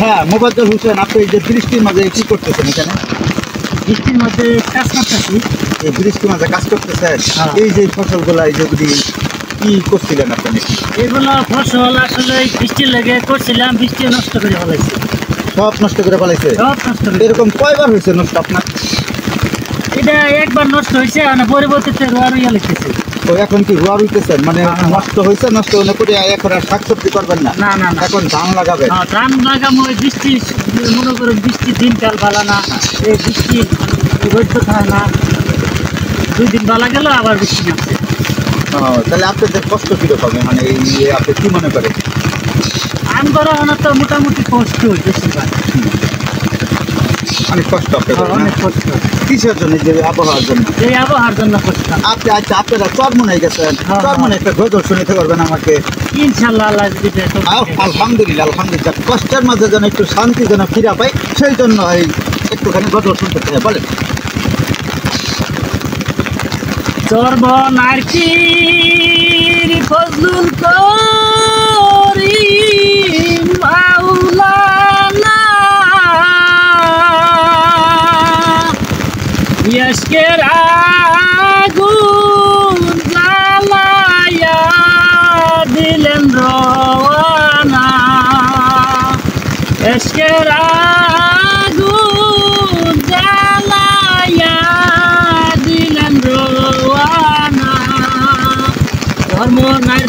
হ্যাঁ, মোফাজ্জল হোসেন, আপনি এই যে বৃষ্টির মাঝে কি করতেছেন এখানে? বৃষ্টির মধ্যে কাজ করতেছি। এই বৃষ্টির মাঝে কাজ করতেছেন, হ্যাঁ। এই যে ফসলগুলা এই যেগুলি কি করছিলেন আপনি? এগুলো ফসল আসলে বৃষ্টির লেগে করছিলাম, বৃষ্টি নষ্ট করে ফেলাইছে। সব নষ্ট করে ফেলাইছে। সব নষ্ট করে এরকম কয়বার হয়েছে নষ্ট আপনার? এটা একবার নষ্ট হয়েছে, মানে পরিবর্তিতে রোয়া রইয়া লিখতেছে। তো এখন কি রোয়া রুইতেছেন? মানে হ্যাঁ। নষ্ট হয়েছে, নষ্ট হলে পরে এখন আর শাকসবজি করবেন না? না না না, এখন ধান লাগাবেন। ধান লাগামো। ওই বৃষ্টি, মনে করুন বৃষ্টির দিনকাল ভালো না, এই বৃষ্টি রোদ থাকে না, 2 দিন ভালো গেল আবার বৃষ্টি নামছে। তাহলে আপনাদের কষ্ট কিরকম? মানে এই আপনি কি মনে করেন? আম করা অনেক তো মোটামুটি কষ্ট বেশিরভাগ। অনেক কষ্ট আপনাদের না? অনেক কষ্ট, কিসের জন্য? যে আবহাওয়ার জন্য। এই আবহাওয়ার জন্য কষ্ট। আচ্ছা, আপনারা চরমনে গেছেন, হ্যাঁ। চরমনে একটা গজল শুনিতে পারবেন আমাকে? ইনশাল্লাহ আল্লাহ যদি দেয় তো। আলহামদুলিল্লাহ, আলহামদুলিল্লাহ। কষ্টের মাঝে যেন একটু শান্তি যেন ফিরা পাই, সেই জন্য এই একটুখানি গজল শুনতে চাই। বলেন। সর্বনার্কির ফজলুল করিম মাওলানা ইয়াশকের আগুন জ্বালায়া দিলেন রওয়ানা, ইয়াশকের আগুন জ্বালায়া দিলেন রওয়ানা। ধর্ম নাই